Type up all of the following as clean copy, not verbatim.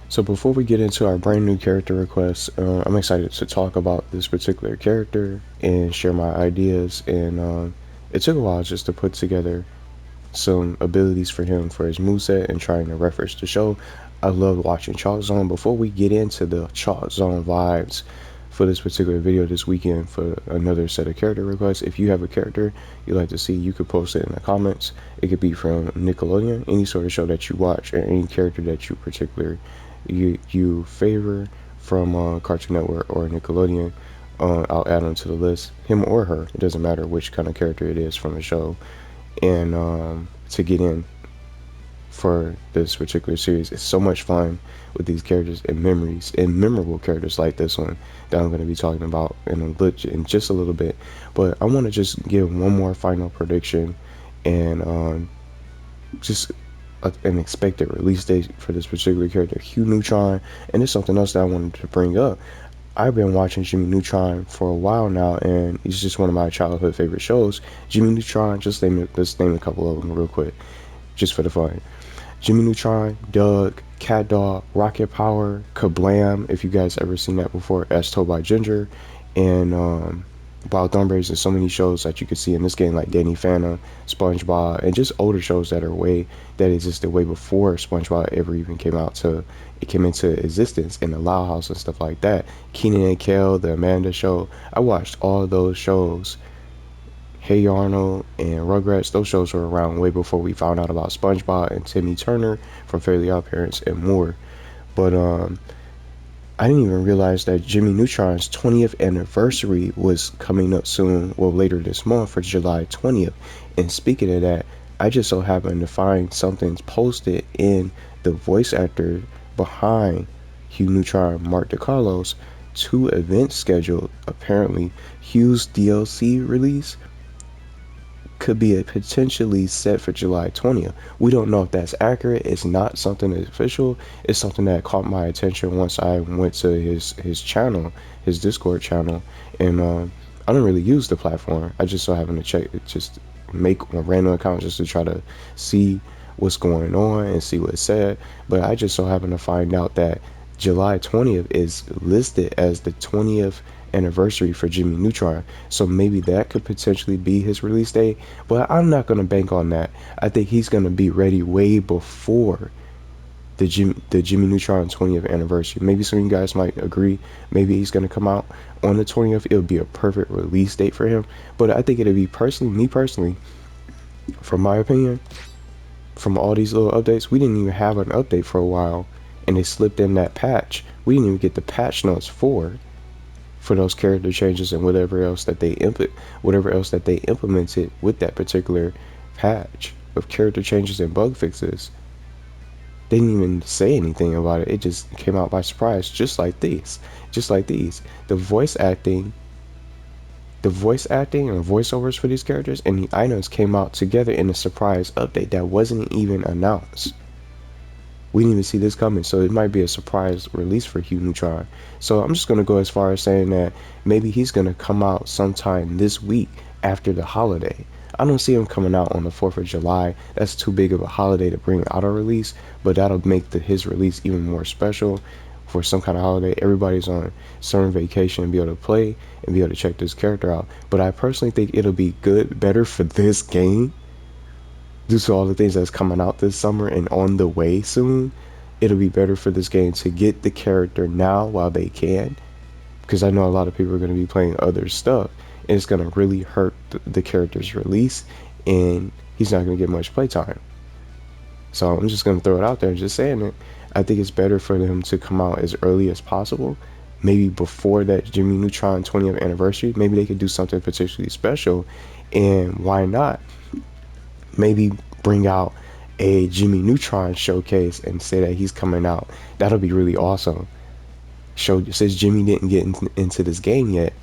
So before we get into our brand new character requests, I'm excited to talk about this particular character and share my ideas. And it took a while just to put together some abilities for him for his moveset and trying to reference the show. I love watching Chalk Zone. Before we get into the Chalk Zone vibes for this particular video this weekend for another set of character requests, if you have a character you'd like to see, you could post it in the comments. It could be from Nickelodeon, any sort of show that you watch, or any character that you favor from Cartoon Network or Nickelodeon. I'll add them to the list, him or her. It doesn't matter which kind of character it is from the show. And to get in for this particular series, it's so much fun with these characters and memories and memorable characters like this one that I'm going to be talking about in just a little bit. But I want to just give one more final prediction and just an expected release date for this particular character, Hugh Neutron. And it's something else that I wanted to bring up. I've been watching Jimmy Neutron for a while now, and he's just one of my childhood favorite shows. Jimmy Neutron, let's name a couple of them real quick, just for the fun. Jimmy Neutron, Doug, Cat Dog, Rocket Power, Kablam, if you guys ever seen that before, as told by Ginger, and Wild Thornberries, and so many shows that you could see in this game, like Danny Phantom, SpongeBob, and just older shows that existed way before SpongeBob ever even came into existence, in the Loud House and stuff like that. Keenan and Kel, the Amanda Show. I watched all those shows. Hey Arnold and Rugrats, those shows were around way before we found out about SpongeBob and Timmy Turner from Fairly Odd Parents and more. But I didn't even realize that Jimmy Neutron's 20th anniversary was coming up soon, well, later this month, for July 20th. And speaking of that, I just so happened to find something posted in the voice actor behind Hugh Neutron, Mark DeCarlos, 2 events scheduled. Apparently, Hugh's DLC release could be potentially set for July 20th. We don't know if that's accurate. It's not something that's official. It's something that caught my attention once I went to his channel, his Discord channel, and I don't really use the platform. I just so happen to just make a random account just to try to see what's going on and see what's said. But I just so happen to find out that July 20th is listed as the 20th anniversary for Jimmy Neutron. So maybe that could potentially be his release date. But I'm not going to bank on that. I think he's going to be ready way before the Jimmy Neutron 20th anniversary. Maybe some of you guys might agree. Maybe he's going to come out on the 20th. It would be a perfect release date for him. But I think it'd be me personally, from my opinion, from all these little updates, we didn't even have an update for a while, and they slipped in that patch. We didn't even get the patch notes for those character changes and whatever else that they implemented with that particular patch of character changes and bug fixes. They didn't even say anything about it. It just came out by surprise, just like these. The voice acting and voiceovers for these characters and the items came out together in a surprise update that wasn't even announced. We didn't even see this coming, so it might be a surprise release for Hugh Neutron. So I'm just going to go as far as saying that maybe he's going to come out sometime this week after the holiday. I don't see him coming out on the 4th of July. That's too big of a holiday to bring out a release, but that'll make his release even more special for some kind of holiday. Everybody's on summer vacation and be able to play and be able to check this character out. But I personally think it'll be better for this game, due to all the things that's coming out this summer and on the way soon. It'll be better for this game to get the character now while they can, because I know a lot of people are going to be playing other stuff, and it's going to really hurt the character's release, and he's not going to get much playtime. So I'm just going to throw it out there and just saying it. I think it's better for them to come out as early as possible, maybe before that Jimmy Neutron 20th anniversary. Maybe they could do something particularly special, and why not maybe bring out a Jimmy Neutron showcase and say that he's coming out. That'll be really awesome. Since Jimmy didn't get into this game yet,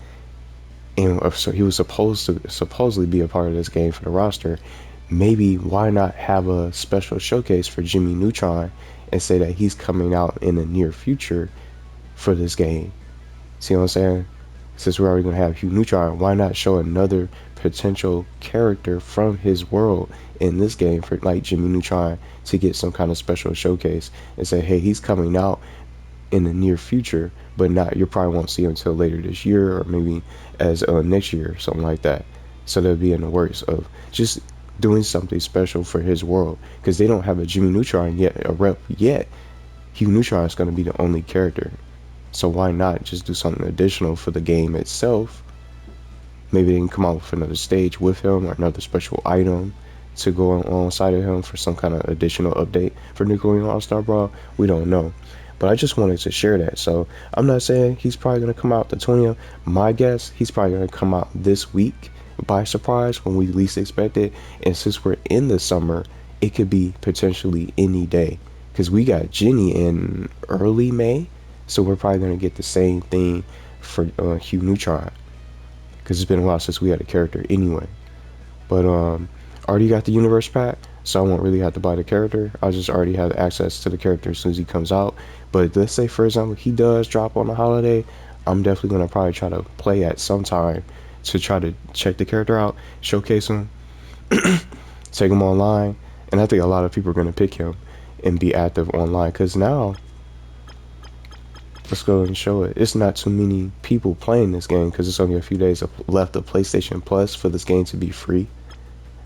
and so he was supposedly be a part of this game for the roster, maybe why not have a special showcase for Jimmy Neutron and say that he's coming out in the near future for this game. See what I'm saying? Since we're already going to have Hugh Neutron, why not show another potential character from his world in this game for like Jimmy Neutron to get some kind of special showcase and say, hey, he's coming out in the near future, but not, you probably won't see him until later this year or maybe as next year or something like that. So they'll be in the works of just doing something special for his world because they don't have a Jimmy Neutron yet, a rep yet. Hugh Neutron is going to be the only character. So why not just do something additional for the game itself? Maybe they can come out with another stage with him or another special item to go alongside of him for some kind of additional update for Nickelodeon All-Star Brawl. We don't know. But I just wanted to share that. So I'm not saying he's probably going to come out the 20th. My guess, he's probably going to come out this week by surprise when we least expect it. And since we're in the summer, it could be potentially any day. Because we got Jenny in early May. So we're probably going to get the same thing for Hugh Neutron. Because it's been a while since we had a character anyway. But already got the universe pack, so I won't really have to buy the character. I'll just already have access to the character as soon as he comes out. But let's say, for example, he does drop on a holiday, I'm definitely going to probably try to play at some time to try to check the character out, showcase him, take him online. And I think a lot of people are going to pick him and be active online because now, let's go and show it. It's not too many people playing this game because it's only a few days left of PlayStation Plus for this game to be free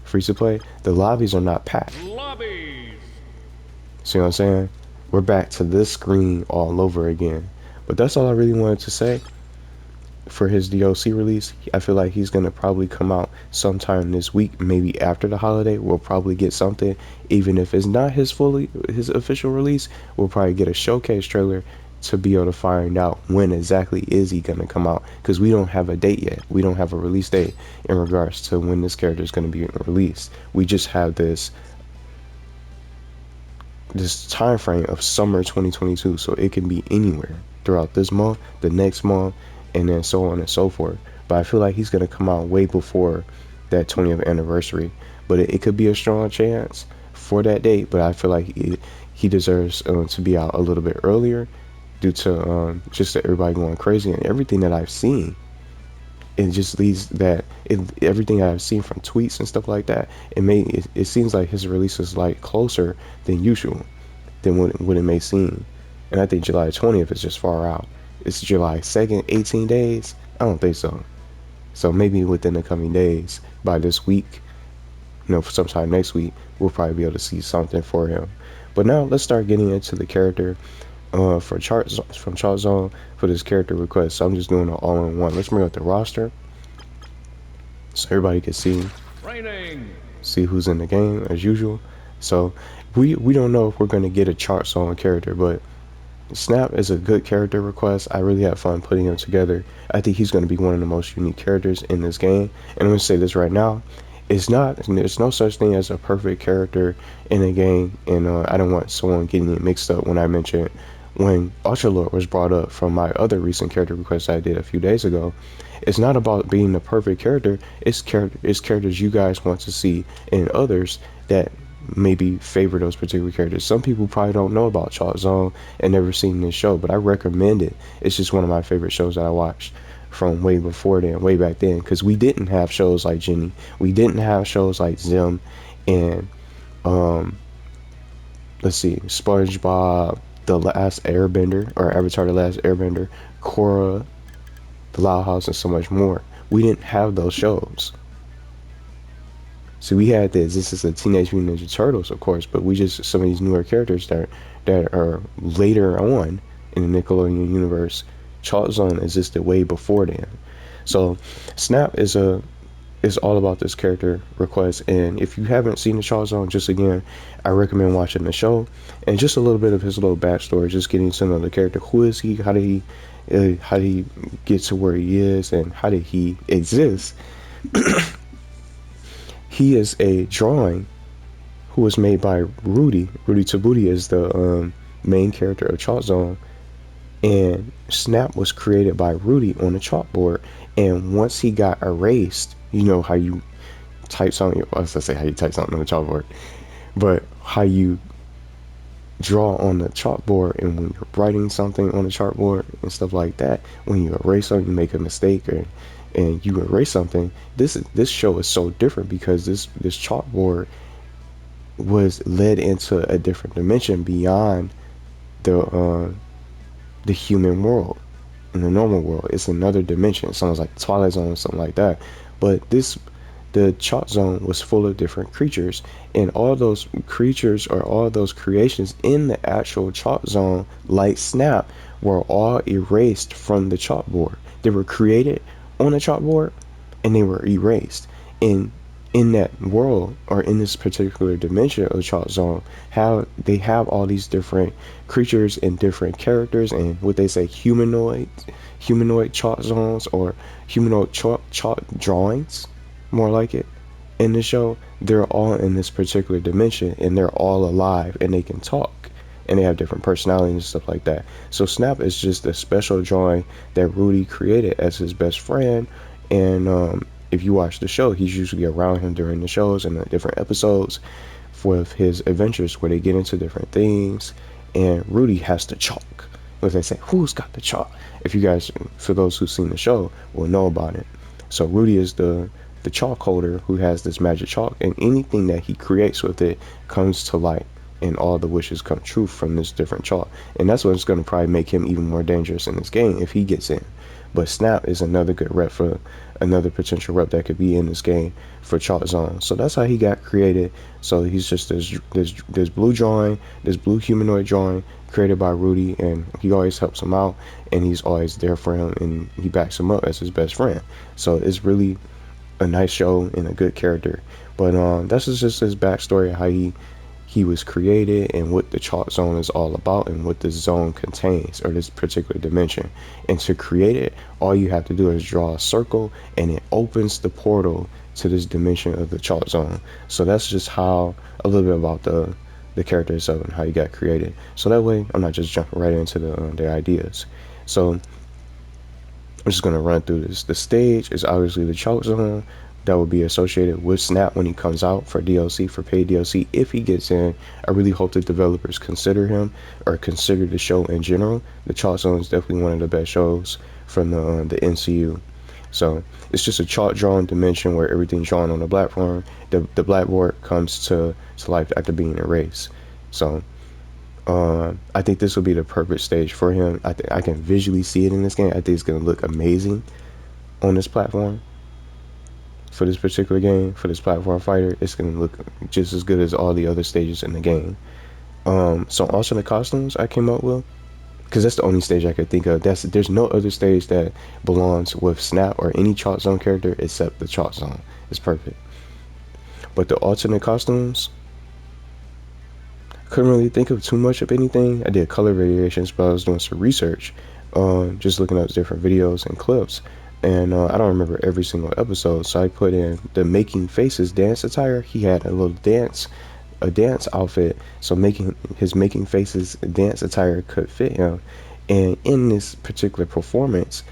to play. The lobbies are not packed. Lobbies. See what I'm saying? We're back to this screen all over again. But that's all I really wanted to say for his DLC release. I feel like he's gonna probably come out sometime this week, maybe after the holiday. We'll probably get something, even if it's not his official release. We'll probably get a showcase trailer to be able to find out when exactly is he going to come out, because we don't have a date yet. We don't have a release date in regards to when this character is going to be released. We just have this time frame of summer 2022, so it can be anywhere throughout this month, the next month, and then so on and so forth. But I feel like he's going to come out way before that 20th anniversary, but it could be a strong chance for that date. But I feel like he deserves to be out a little bit earlier, due to just everybody going crazy and everything that I've seen. It just leads that everything I've seen from tweets and stuff like that, it seems like his release is like closer than usual than what it may seem. And I think July 20th is just far out. It's July 2nd, 18 days. I don't think so. So maybe within the coming days, by this week, sometime next week, we'll probably be able to see something for him. But now let's start getting into the character from Chalkzone for this character request. So I'm just doing it all in one. Let's bring up the roster so everybody can see who's in the game as usual. So we don't know if we're going to get a Chalkzone character, but Snap is a good character request. I really had fun putting him together. I think he's going to be one of the most unique characters in this game. And I'm going to say this right now. There's no such thing as a perfect character in a game, and I don't want someone getting it mixed up when I mentioned when Ultra Lord was brought up from my other recent character request I did a few days ago. It's not about being the perfect character. It's characters you guys want to see in others that maybe favor those particular characters. Some people probably don't know about Chalkzone and never seen this show, but I recommend it. It's just one of my favorite shows that I watched from way before then, way back then, because we didn't have shows like Jenny. We didn't have shows like Zim and let's see, SpongeBob, The Last Airbender, or Avatar The Last Airbender, Korra, The Loud House, and so much more. We didn't have those shows. So we had this is the Teenage Mutant Ninja Turtles, of course, but we just some of these newer characters that are later on in the Nickelodeon universe. Chalkzone existed way before then. So Snap is all about this character request, and if you haven't seen the Chalkzone, just again, I recommend watching the show and just a little bit of his little backstory, just getting to know the character. Who is he? How did he get to where he is, and how did he exist? He is a drawing who was made by Rudy. Rudy Tabuti is the main character of Chalkzone, and Snap was created by Rudy on a chalkboard. And once he got erased, you know how you type something, I was gonna say how you type something on the chalkboard, but how you draw on the chalkboard, and when you're writing something on the chalkboard and stuff like that, when you erase something, you make a mistake, or and you erase something, this show is so different because this chalkboard was led into a different dimension beyond the human world. In the normal world, it's another dimension. Sounds like Twilight Zone or something like that. But the chalk zone was full of different creatures, and all those creatures or all those creations in the actual chalk zone, like Snap, were all erased from the chalkboard. They were created on a chalkboard, and they were erased. And in that world, or in this particular dimension of the chalk zone, how they have all these different creatures and different characters, and what they say humanoid chalk zones, or humanoid chalk drawings, more like it. In the show, they're all in this particular dimension, and they're all alive, and they can talk, and they have different personalities and stuff like that. So Snap is just a special drawing that Rudy created as his best friend. And if you watch the show, he's usually around him during the shows and the different episodes with his adventures where they get into different things. And Rudy has the chalk. As they say, who's got the chalk? If you guys, for those who've seen the show, will know about it. So Rudy is the chalk holder who has this magic chalk, and anything that he creates with it comes to light, and all the wishes come true from this different chalk. And that's what's going to probably make him even more dangerous in this game if he gets in. But Snap is another good rep for another potential rep that could be in this game for chalk zone. So that's how he got created. So he's just this blue drawing, this blue humanoid drawing created by Rudy, and he always helps him out, and he's always there for him, and he backs him up as his best friend. So it's really a nice show and a good character. But that's just his backstory, how he was created, and what the chalk zone is all about, and what this zone contains, or this particular dimension. And to create it, all you have to do is draw a circle, and it opens the portal to this dimension of the chalk zone. So that's just how, a little bit about the character itself and how he got created. So that way I'm not just jumping right into the ideas. So I'm just going to run through this. The stage is obviously the chalk zone that will be associated with Snap when he comes out for DLC, for paid DLC. If he gets in, I really hope the developers consider him, or consider the show in general. The chalk zone is definitely one of the best shows from the NCU. So it's just a chalk drawn dimension where everything's drawn on the platform. The blackboard comes to life after being erased. So I think this will be the perfect stage for him. I can visually see it in this game. I think it's going to look amazing on this platform. For this particular game, for this platform fighter, it's going to look just as good as all the other stages in the game. So alternate costumes I came up with, because that's the only stage I could think of. There's no other stage that belongs with Snap or any chalk zone character except the chalk zone. It's perfect. But the alternate costumes, couldn't really think of too much of anything. I did color variations, but I was doing some research, just looking up different videos and clips. And I don't remember every single episode, so I put in the Making Faces Dance Attire. He had a little dance outfit, so Making Faces dance attire could fit him. And in this particular performance,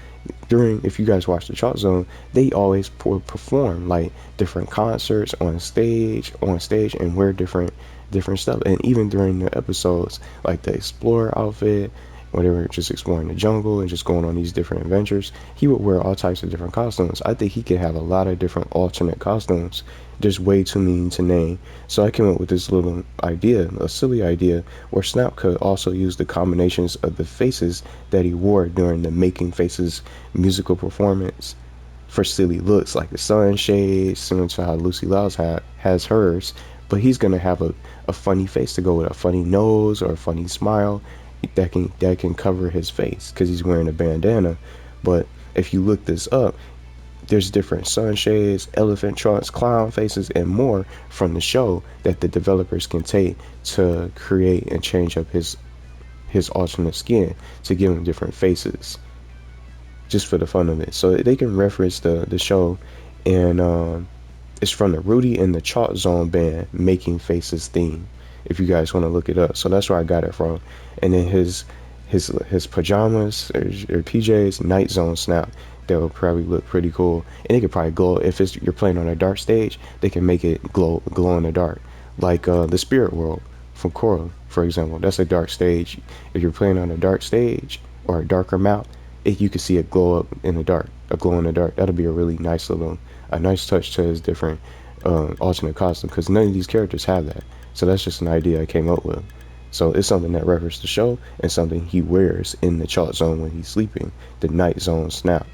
if you guys watch the Chalk Zone, they always perform like different concerts on stage, and wear different stuff. And even during the episodes, like the Explorer outfit, when they were just exploring the jungle and just going on these different adventures, he would wear all types of different costumes. I think he could have a lot of different alternate costumes. There's way too many to name. So I came up with this little idea, a silly idea, where Snap could also use the combinations of the faces that he wore during the Making Faces musical performance for silly looks, like the sunshades, similar to how Lucy Lyles has hers. But he's gonna have a funny face to go with, a funny nose or a funny smile that can cover his face because he's wearing a bandana. But if you look this up, there's different sunshades, elephant trunks, clown faces, and more from the show that the developers can take to create and change up his alternate skin to give him different faces, just for the fun of it. So they can reference the show, and it's from the Rudy and the Chalkzone Band Making Faces theme, if you guys want to look it up. So that's where I got it from. And then his pajamas or PJs, Nightzone Snap, that will probably look pretty cool. And it could probably glow. If you're playing on a dark stage, they can make it glow in the dark, like the Spirit World from Korra, for example. That's a dark stage. If you're playing on a dark stage or a darker map, you can see it glow up in the dark, a glow in the dark. That'll be a really nice a nice touch to his different alternate costume, because none of these characters have that. So that's just an idea I came up with. So it's something that references the show and something he wears in the Chalkzone when he's sleeping, the Nightzone Snap.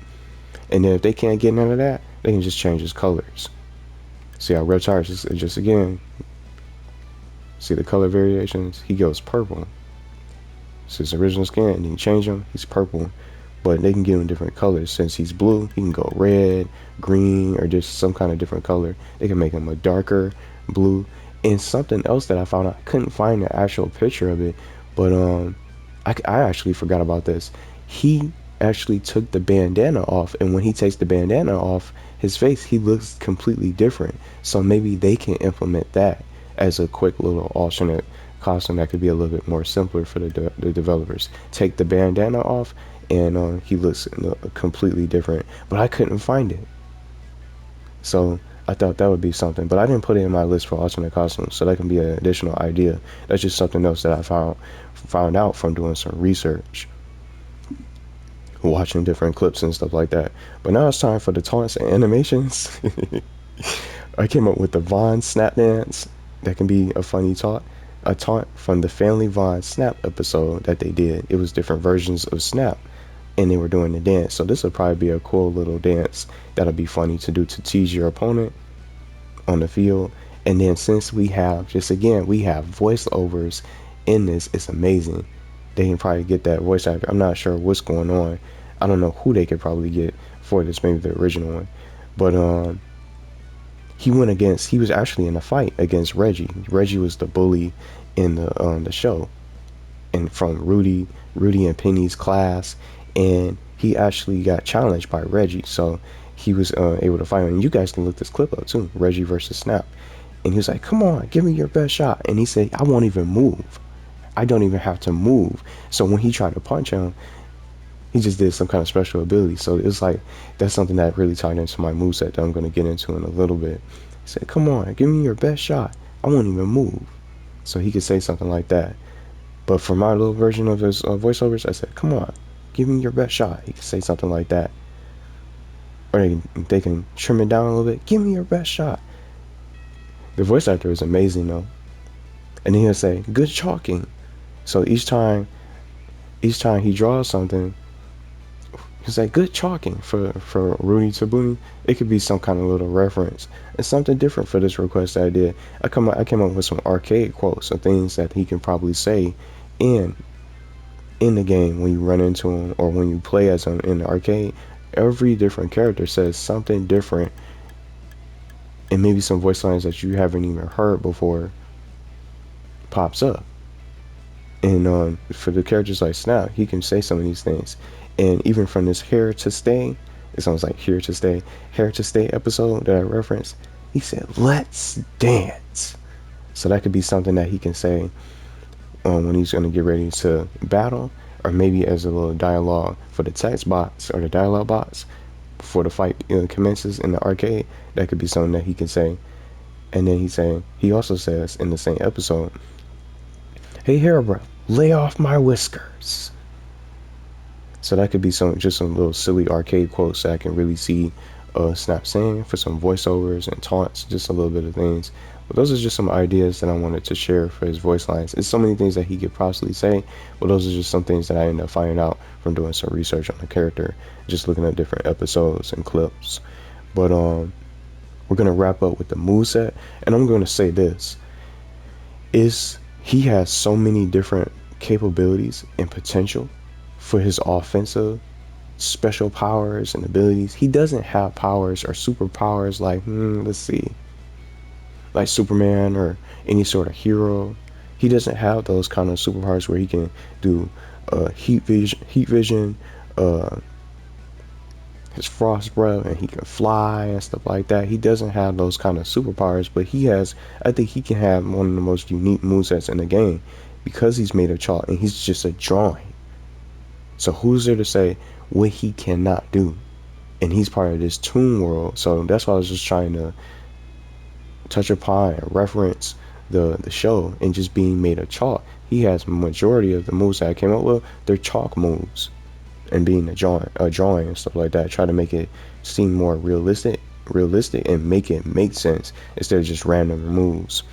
And then if they can't get none of that, they can just change his colors. See how Reptile just again, see the color variations? He goes purple. It's his original skin, and then you change him, he's purple. But they can give him different colors. Since he's blue, he can go red, green, or just some kind of different color. They can make him a darker blue. And something else that I found out, I couldn't find the actual picture of it, but I actually forgot about this. He actually took the bandana off, and when he takes the bandana off his face, he looks completely different. So maybe they can implement that as a quick little alternate costume that could be a little bit more simpler for the developers. Take the bandana off, and he looks completely different, but I couldn't find it. So I thought that would be something, but I didn't put it in my list for alternate costumes, so that can be an additional idea. That's just something else that I found out from doing some research, watching different clips and stuff like that. But now it's time for the taunts and animations. I came up with the Vaughn Snap Dance. That can be a funny taunt. A taunt from the Family Vaughn Snap episode that they did. It was different versions of Snap, and they were doing the dance. So this would probably be a cool little dance that'll be funny to do to tease your opponent on the field. And then since we have, just again, we have voiceovers in this, it's amazing. They can probably get that voice actor. I'm not sure what's going on. I don't know who they could probably get for this, maybe the original one. But he was actually in a fight against Reggie. Reggie was the bully in the show, and from Rudy and Penny's class, and he actually got challenged by Reggie, so he was able to fight him. And you guys can look this clip up too, Reggie versus Snap. And he was like, come on, give me your best shot. And he said, I won't even move. I don't even have to move. So when he tried to punch him, he just did some kind of special ability. So it's like, that's something that really tied into my moveset that I'm going to get into in a little bit. He said, come on, give me your best shot. I won't even move. So he could say something like that. But for my little version of his voiceovers, I said, come on, give me your best shot. He could say something like that. Or they can trim it down a little bit. Give me your best shot. The voice actor is amazing though. And then he'll say, good chalking. So each time he draws something, he'll say, good chalking for Rudy to Booney. It could be some kind of little reference. It's something different for this request I did. I came up with some arcade quotes of things that he can probably say in the game when you run into him, or when you play as him in the arcade. Every different character says something different, and maybe some voice lines that you haven't even heard before pops up. And for the characters like Snap, he can say some of these things. And even from this Here to Stay, it sounds like Here to Stay episode that I referenced, he said, let's dance. So that could be something that he can say when he's going to get ready to battle, or maybe as a little dialogue for the text box or the dialogue box before the fight commences in the arcade. That could be something that he can say. And then he also says in the same episode, hey Hairbro, lay off my whiskers. So that could be just some little silly arcade quotes that I can really see Snap saying for some voiceovers and taunts, just a little bit of things. But those are just some ideas that I wanted to share for his voice lines. It's so many things that he could possibly say, but those are just some things that I ended up finding out from doing some research on the character, just looking at different episodes and clips. But we're gonna wrap up with the moveset, and I'm gonna say this: he has so many different capabilities and potential for his offensive special powers and abilities. He doesn't have powers or superpowers like let's see, like Superman or any sort of hero. He doesn't have those kind of superpowers where he can do heat vision, his frost breath, and he can fly and stuff like that. He doesn't have those kind of superpowers, but I think he can have one of the most unique movesets in the game because he's made of chalk and he's just a drawing. So who's there to say what he cannot do? And he's part of this toon world. So that's why I was just trying to touch upon and reference the show and just being made of chalk. He has majority of the moves that I came up with, they're chalk moves. and being a drawing and stuff like that. Try to make it seem more realistic, and make it make sense instead of just random moves.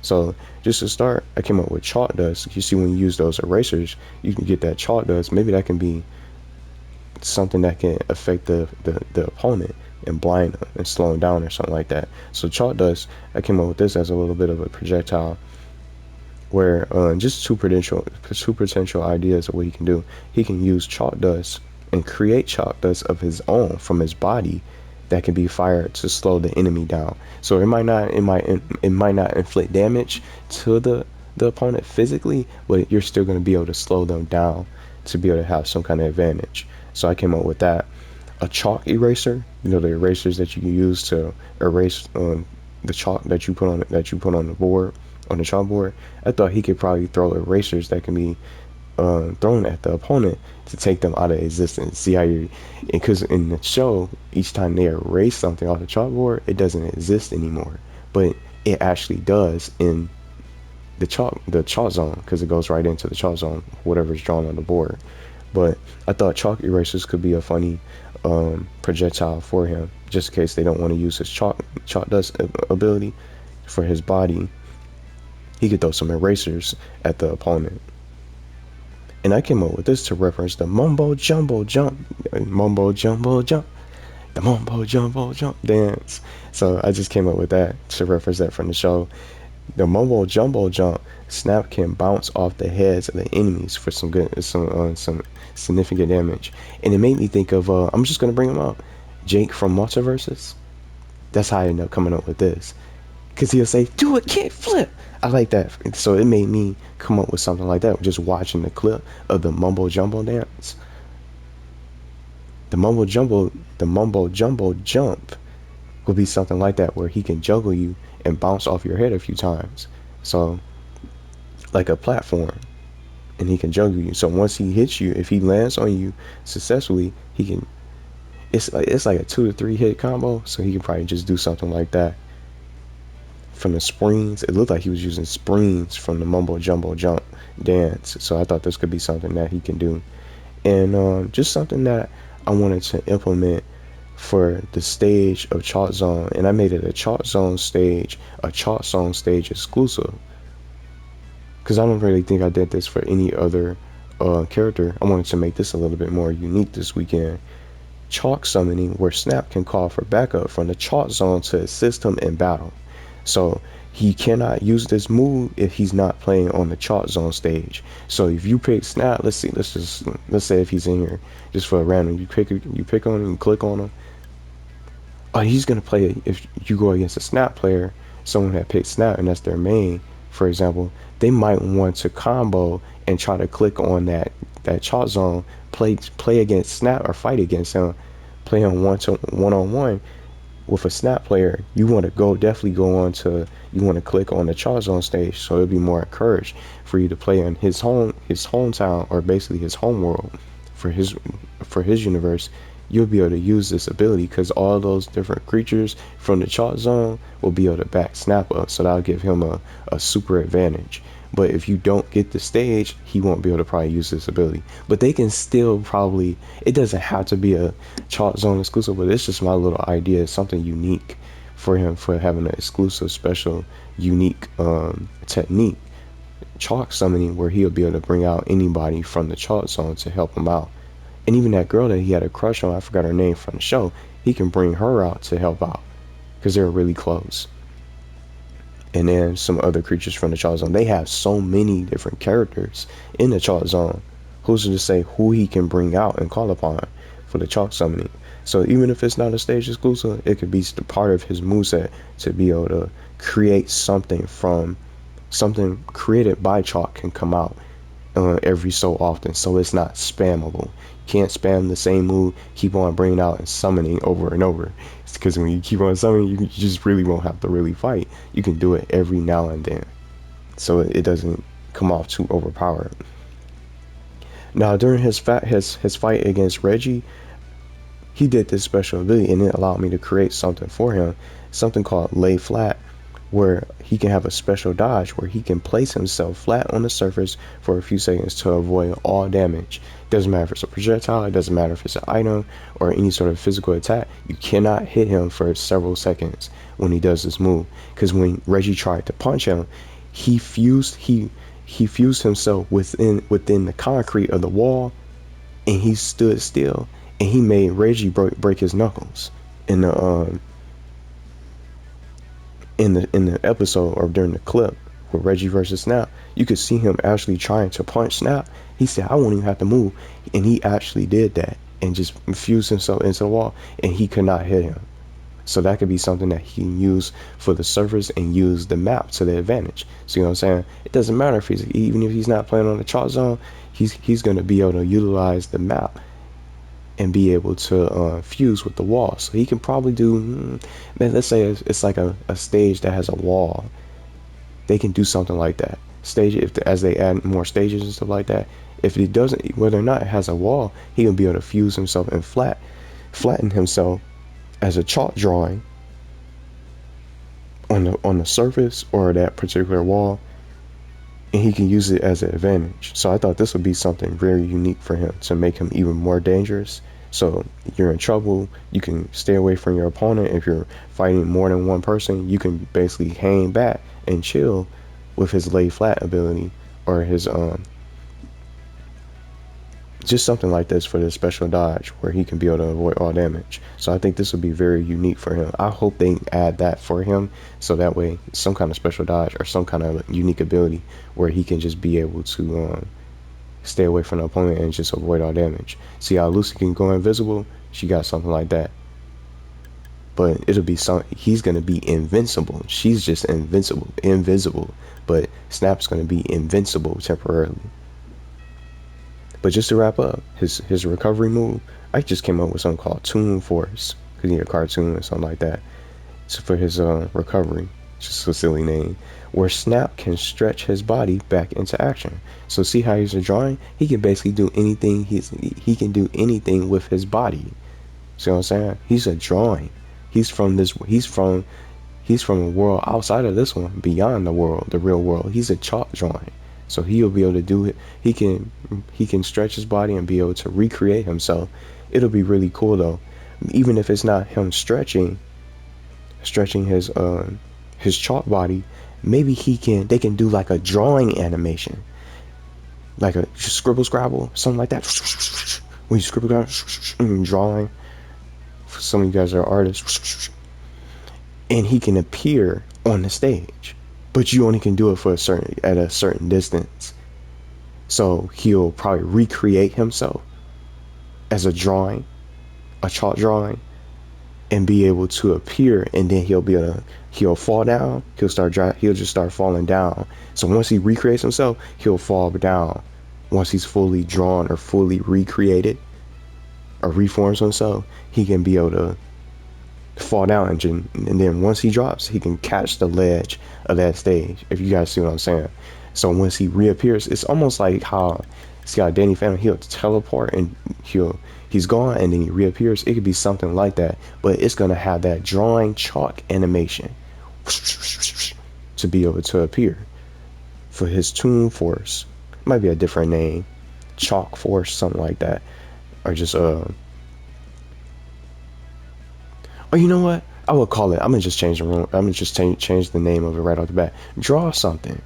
So just to start, I came up with chalk dust. You see, when you use those erasers, you can get that chalk dust. Maybe that can be something that can affect the opponent and blind them and slow them down or something like that. So chalk dust, I came up with this as a little bit of a projectile, where just two potential ideas of what he can do. He can use chalk dust and create chalk dust of his own from his body that can be fired to slow the enemy down. So it might not inflict damage to the opponent physically, but you're still going to be able to slow them down to be able to have some kind of advantage. So I came up with that. A chalk eraser, the erasers that you can use to erase the chalk that you put on the board, on the chalkboard. I thought he could probably throw erasers that can be thrown at the opponent to take them out of existence. See how you, because in the show, each time they erase something off the chalkboard, it doesn't exist anymore, but it actually does in the chalk zone, because it goes right into the chalk zone, whatever's drawn on the board. But I thought chalk erasers could be a funny projectile for him, just in case they don't want to use his chalk dust ability for his body. He could throw some erasers at the opponent. And I came up with this to reference the mumbo jumbo jump, the mumbo jumbo jump dance. So I just came up with that to reference that from the show. The mumbo jumbo jump, Snap can bounce off the heads of the enemies for some significant damage. And it made me think of I'm just gonna bring him up, Jake from Multiverses. That's how I ended up coming up with this, because he'll say, do a kick flip. I like that. So it made me come up with something like that, just watching the clip of the mumbo jumbo dance. The mumbo jumbo jump will be something like that, where he can juggle you and bounce off your head a few times. So like a platform, and he can juggle you. So once he hits you, if he lands on you successfully, he can, it's like a 2 to 3 hit combo. So he can probably just do something like that from the springs. It looked like he was using springs from the mumbo jumbo jump dance. So I thought this could be something that he can do, and just something that I wanted to implement for the stage of Chalk Zone. And I made it a Chalk Zone stage exclusive, because I don't really think I did this for any other character. I wanted to make this a little bit more unique this weekend. Chalk summoning, where Snap can call for backup from the Chalk Zone to assist him in battle. So he cannot use this move if he's not playing on the Chalk Zone stage. So if you pick Snap, let's say if he's in here just for a random, you pick on him, you click on him. He's gonna play. If you go against a Snap player, someone that picked Snap and that's their main, for example, they might want to combo and try to click on that Chalk Zone, play against Snap or fight against him, play on one-on-one with a Snap player. You want to you want to click on the Chalk Zone stage, so it'll be more encouraged for you to play in his hometown, or basically his home world, for his universe. You'll be able to use this ability, because all those different creatures from the Chalk Zone will be able to back Snap up, so that'll give him a super advantage. But if you don't get the stage, he won't be able to probably use this ability. But they can still probably, it doesn't have to be a Chalk Zone exclusive, but it's just my little idea. It's something unique for him, for having an exclusive, special, unique technique, chalk summoning, where he'll be able to bring out anybody from the Chalk Zone to help him out. And even that girl that he had a crush on, I forgot her name from the show, he can bring her out to help out, because they're really close. And then some other creatures from the Chalk Zone. They have so many different characters in the Chalk Zone. Who's to say who he can bring out and call upon for the chalk summoning? So even if it's not a stage exclusive, it could be part of his moveset to be able to create something created by chalk can come out every so often, so it's not spammable. You can't spam the same move, keep on bringing out and summoning over and over. It's because when you keep on summoning, you just really won't have to really fight. You can do it every now and then, so it doesn't come off too overpowered. Now during his fight against Reggie, he did this special ability, and it allowed me to create something for him, something called lay flat, where he can have a special dodge where he can place himself flat on the surface for a few seconds to avoid all damage. Doesn't matter if it's a projectile, it doesn't matter if it's an item or any sort of physical attack. You cannot hit him for several seconds when he does this move. Because when Reggie tried to punch him, he fused himself within the concrete of the wall, and he stood still, and he made Reggie break his knuckles in the in the episode, or during the clip with Reggie versus Snap. You could see him actually trying to punch Snap. He said, I won't even have to move, and he actually did that and just fused himself into the wall, and he could not hit him. So that could be something that he can use for the servers and use the map to their advantage. So you know what I'm saying? It doesn't matter if even if he's not playing on the chalk zone, he's going to be able to utilize the map and be able to fuse with the wall. So he can probably do, man, let's say it's like a stage that has a wall. They can do something like that. As they add more stages and stuff like that, if it doesn't, whether or not it has a wall, he can be able to fuse himself and flatten himself as a chalk drawing on the surface or that particular wall, and he can use it as an advantage. So I thought this would be something very unique for him to make him even more dangerous. So you're in trouble, you can stay away from your opponent. If you're fighting more than one person, you can basically hang back and chill with his lay flat ability, or his just something like this for the special dodge where he can be able to avoid all damage. So I think this would be very unique for him. I hope they add that for him, so that way some kind of special dodge or some kind of unique ability where he can just be able to stay away from the opponent and just avoid all damage. See how Lucy can go invisible? She got something like that. But it'll be he's gonna be invincible. She's just invisible. But Snap's gonna be invincible temporarily. But just to wrap up, his recovery move, I just came up with something called Toon Force, because he had a cartoon or something like that. So for his recovery, just a silly name, where Snap can stretch his body back into action. So see how he's a drawing? He can basically do anything. He can do anything with his body. See what I'm saying? He's a drawing. He's from a world outside of this one, beyond the real world. He's a chalk drawing. So he'll be able to do it. He can stretch his body and be able to recreate himself. It'll be really cool though. Even if it's not him stretching his chalk body, maybe they can do like a drawing animation, like a scribble scrabble, something like that. When you scribble down, drawing. For some of you guys are artists, and he can appear on the stage, but you only can do it at a certain distance. So he'll probably recreate himself as a chalk drawing, and be able to appear, and then he'll fall down. He'll just start falling down. So once he recreates himself, he'll fall down. Once he's fully drawn or fully recreated or reforms himself, he can be able to fall down, and then once he drops, he can catch the ledge of that stage, if you guys see what I'm saying. So once he reappears, it's almost like how, see how Danny Phantom, he'll teleport and he's gone and then he reappears. It could be something like that, but it's gonna have that drawing chalk animation to be able to appear. For his Toon Force, might be a different name, Chalk Force, something like that, or just or you know what? I will call it. I'm gonna just change the room. I'm gonna just change the name of it right off the bat. Draw something.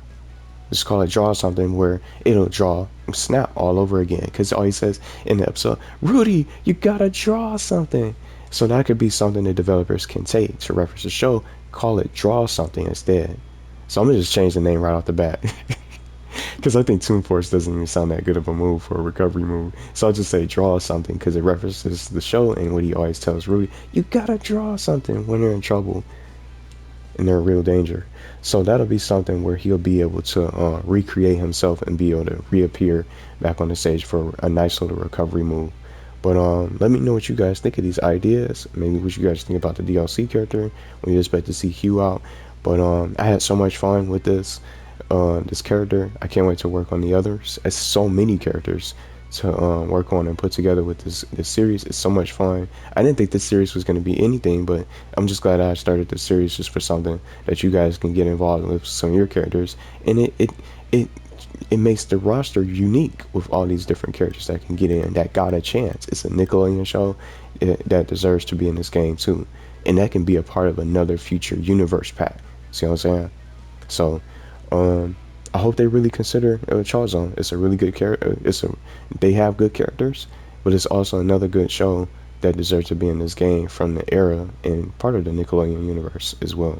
Just call it Draw Something, where it'll draw Snap all over again. Because all he says in the episode, Rudy, you gotta draw something. So that could be something the developers can take to reference the show. Call it Draw Something instead. So I'm gonna just change the name right off the bat. Because I think Toon Force doesn't even sound that good of a move for a recovery move. So I'll just say Draw Something, because it references the show and what he always tells Rudy, you gotta draw something when they're in trouble and they're in real danger. So that'll be something where he'll be able to recreate himself and be able to reappear back on the stage for a nice little recovery move. But let me know what you guys think of these ideas. Maybe what you guys think about the DLC character, when you expect to see Hugh out. But I had so much fun with this character. I can't wait to work on the others. It's so many characters to work on and put together with this series. It's so much fun. I didn't think this series was going to be anything, but I'm just glad I started this series just for something that you guys can get involved with some of your characters, and it it makes the roster unique with all these different characters that can get in that got a chance. It's a Nickelodeon show that deserves to be in this game too, and that can be a part of another future universe pack. See what I'm saying? So, I hope they really consider Chalkzone. It's a really good character. They have good characters, but it's also another good show that deserves to be in this game from the era and part of the Nickelodeon universe as well.